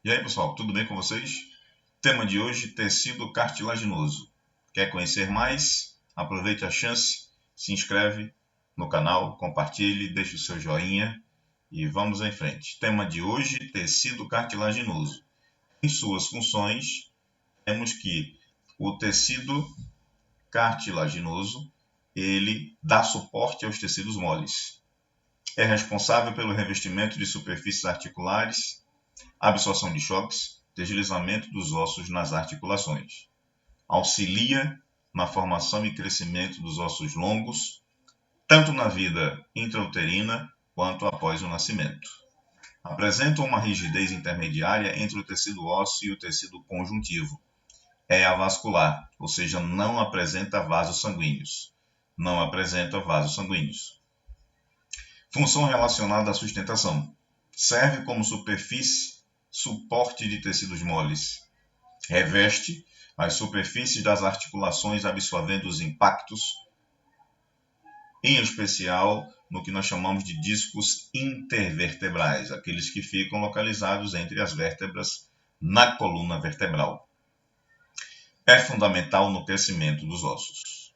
E aí, pessoal, tudo bem com vocês? Tema de hoje, tecido cartilaginoso. Quer conhecer mais? Aproveite a chance, se inscreve no canal, compartilhe, deixe o seu joinha e vamos em frente. Tema de hoje, tecido cartilaginoso. Em suas funções, temos que o tecido cartilaginoso, ele dá suporte aos tecidos moles. É responsável pelo revestimento de superfícies articulares, absorção de choques, deslizamento dos ossos nas articulações. Auxilia na formação e crescimento dos ossos longos, tanto na vida intrauterina quanto após o nascimento. Apresenta uma rigidez intermediária entre o tecido ósseo e o tecido conjuntivo. É avascular, ou seja, não apresenta vasos sanguíneos. Função relacionada à sustentação. Serve como suporte de tecidos moles. Reveste as superfícies das articulações absorvendo os impactos, em especial no que nós chamamos de discos intervertebrais, aqueles que ficam localizados entre as vértebras na coluna vertebral. É fundamental no crescimento dos ossos.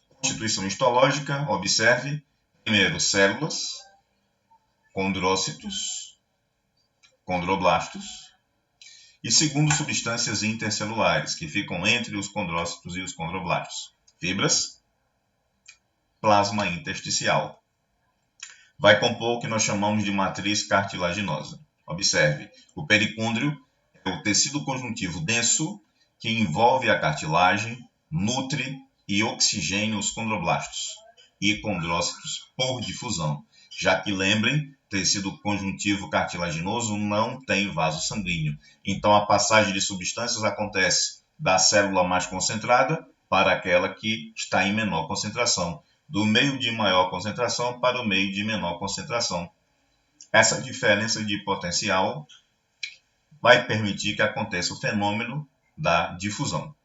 Constituição histológica, observe, primeiro, células, condrócitos, condroblastos, e segundo, substâncias intercelulares, que ficam entre os condrócitos e os condroblastos. Fibras, plasma intersticial. Vai compor o que nós chamamos de matriz cartilaginosa. Observe, o pericôndrio é o tecido conjuntivo denso que envolve a cartilagem, nutre e oxigena os condroblastos e condrócitos por difusão, já que, lembrem, tecido conjuntivo cartilaginoso não tem vaso sanguíneo. Então, a passagem de substâncias acontece da célula mais concentrada para aquela que está em menor concentração, do meio de maior concentração para o meio de menor concentração. Essa diferença de potencial vai permitir que aconteça o fenômeno da difusão.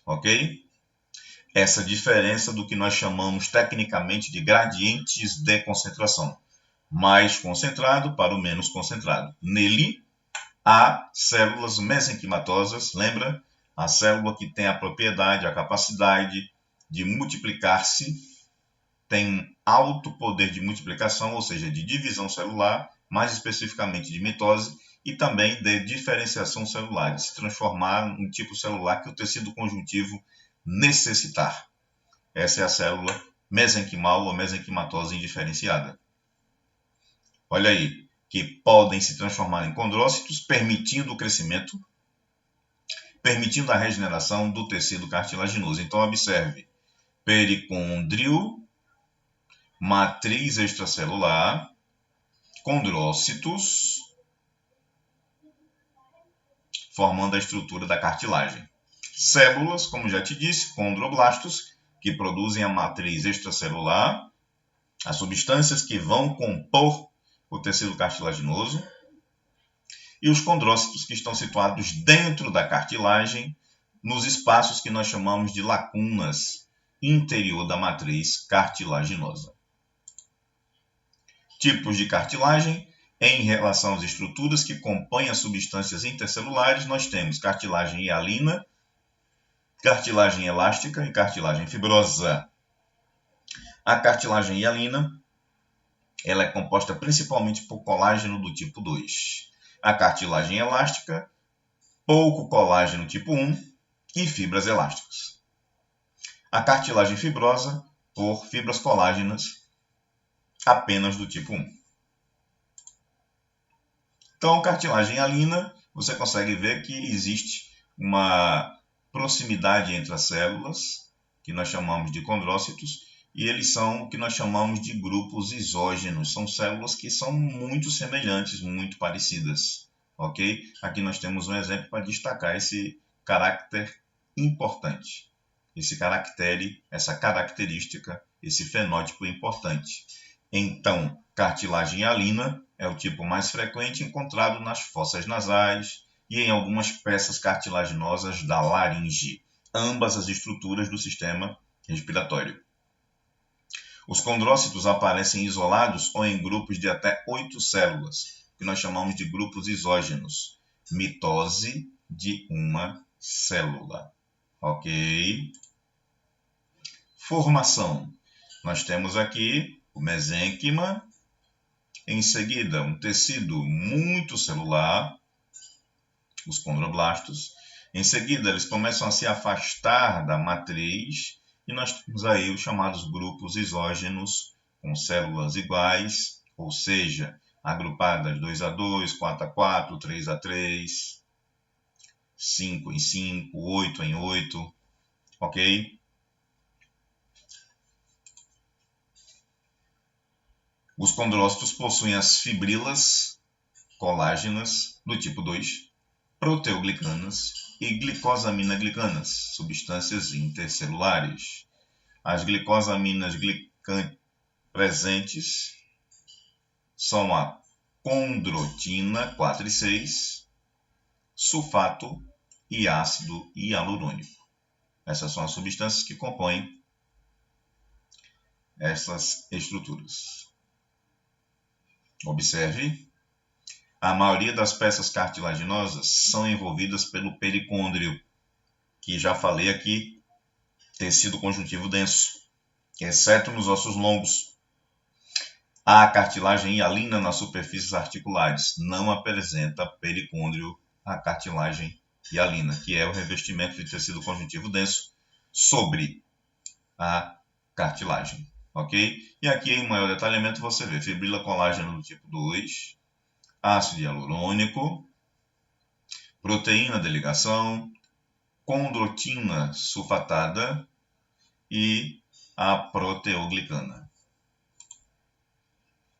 Ok? Essa diferença do que nós chamamos tecnicamente de gradientes de concentração. Mais concentrado para o menos concentrado. Nele, há células mesenquimatosas, lembra? A célula que tem a propriedade, a capacidade de multiplicar-se, tem alto poder de multiplicação, ou seja, de divisão celular, mais especificamente de mitose, e também de diferenciação celular, de se transformar num tipo celular que o tecido conjuntivo necessitar. Essa é a célula mesenquimal ou mesenquimatose indiferenciada. Olha aí, que podem se transformar em condrócitos, permitindo o crescimento, permitindo a regeneração do tecido cartilaginoso. Então, observe, pericôndrio, matriz extracelular, condrócitos, formando a estrutura da cartilagem. Células, como já te disse, condroblastos, que produzem a matriz extracelular, as substâncias que vão compor o tecido cartilaginoso, e os condrócitos, que estão situados dentro da cartilagem, nos espaços que nós chamamos de lacunas interior da matriz cartilaginosa. Tipos de cartilagem. Em relação às estruturas que compõem as substâncias intercelulares, nós temos cartilagem hialina, cartilagem elástica e cartilagem fibrosa. A cartilagem hialina, ela é composta principalmente por colágeno do tipo 2. A cartilagem elástica, pouco colágeno tipo 1 e fibras elásticas. A cartilagem fibrosa, por fibras colágenas apenas do tipo 1. Então, cartilagem hialina, você consegue ver que existe uma proximidade entre as células, que nós chamamos de condrócitos, e eles são o que nós chamamos de grupos isógenos. São células que são muito semelhantes, muito parecidas. Ok? Aqui nós temos um exemplo para destacar esse caráter importante. Esse caractere, essa característica, esse fenótipo importante. Então, cartilagem hialina é o tipo mais frequente encontrado nas fossas nasais e em algumas peças cartilaginosas da laringe, ambas as estruturas do sistema respiratório. Os condrócitos aparecem isolados ou em grupos de até 8 células, que nós chamamos de grupos isógenos. Mitose de uma célula. Ok? Formação. Nós temos aqui o mesênquima, em seguida um tecido muito celular, os condroblastos. Em seguida, eles começam a se afastar da matriz e nós temos aí os chamados grupos isógenos com células iguais, ou seja, agrupadas 2 a 2, 4 a 4, 3 a 3, 5 em 5, 8 em 8, ok? Os condrócitos possuem as fibrilas colágenas do tipo 2, proteoglicanas e glicosamina-glicanas, substâncias intercelulares. As glicosaminas glicanas presentes são a condrotina 4 e 6, sulfato e ácido hialurônico. Essas são as substâncias que compõem essas estruturas. Observe, a maioria das peças cartilaginosas são envolvidas pelo pericôndrio, que já falei aqui, tecido conjuntivo denso, exceto nos ossos longos. Há cartilagem hialina nas superfícies articulares, não apresenta pericôndrio a cartilagem hialina, que é o revestimento de tecido conjuntivo denso sobre a cartilagem. Ok? E aqui em maior detalhamento você vê fibrila colágena do tipo 2, ácido hialurônico, proteína de ligação, condrotina sulfatada e a proteoglicana.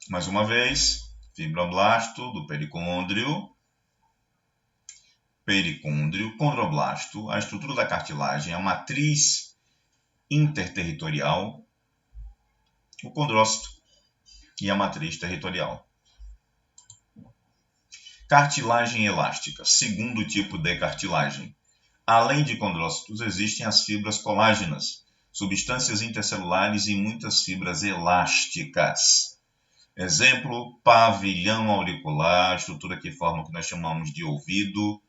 Mais uma vez, fibroblasto do pericôndrio, condroblasto, a estrutura da cartilagem, a matriz interterritorial, o condrócito e a matriz territorial. Cartilagem elástica, segundo tipo de cartilagem. Além de condrócitos, existem as fibras colágenas, substâncias intercelulares e muitas fibras elásticas. Exemplo, pavilhão auricular, estrutura que forma o que nós chamamos de ouvido,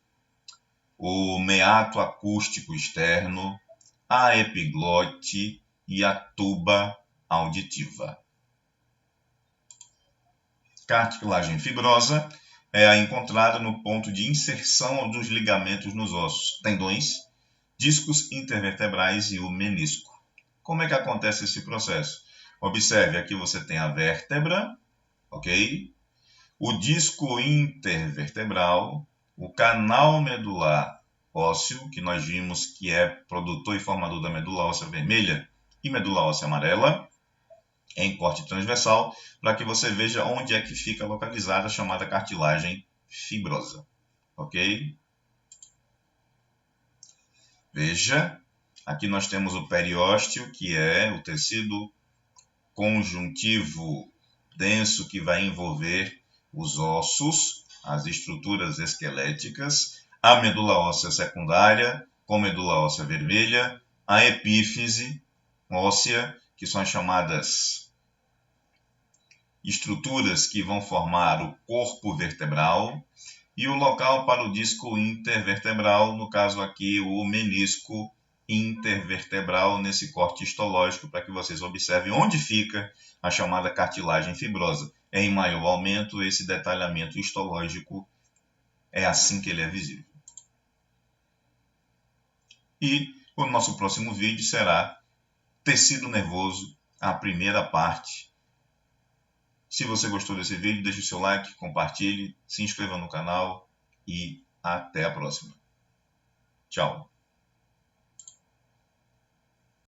o meato acústico externo, a epiglote e a tuba auditiva. Cartilagem fibrosa é a encontrada no ponto de inserção dos ligamentos nos ossos, tendões, discos intervertebrais e o menisco. Como é que acontece esse processo? Observe, aqui você tem a vértebra, ok? O disco intervertebral, o canal medular ósseo, que nós vimos que é produtor e formador da medula óssea vermelha e medula óssea amarela, em corte transversal, para que você veja onde é que fica localizada a chamada cartilagem fibrosa. Ok? Veja, aqui nós temos o periósteo, que é o tecido conjuntivo denso que vai envolver os ossos, as estruturas esqueléticas, a medula óssea secundária, com medula óssea vermelha, a epífise óssea, que são as chamadas estruturas que vão formar o corpo vertebral, e o local para o disco intervertebral, no caso aqui o menisco intervertebral, nesse corte histológico, para que vocês observem onde fica a chamada cartilagem fibrosa. Em maior aumento, esse detalhamento histológico é assim que ele é visível. E o nosso próximo vídeo será tecido nervoso, a primeira parte. Se você gostou desse vídeo, deixe o seu like, compartilhe, se inscreva no canal e até a próxima. Tchau!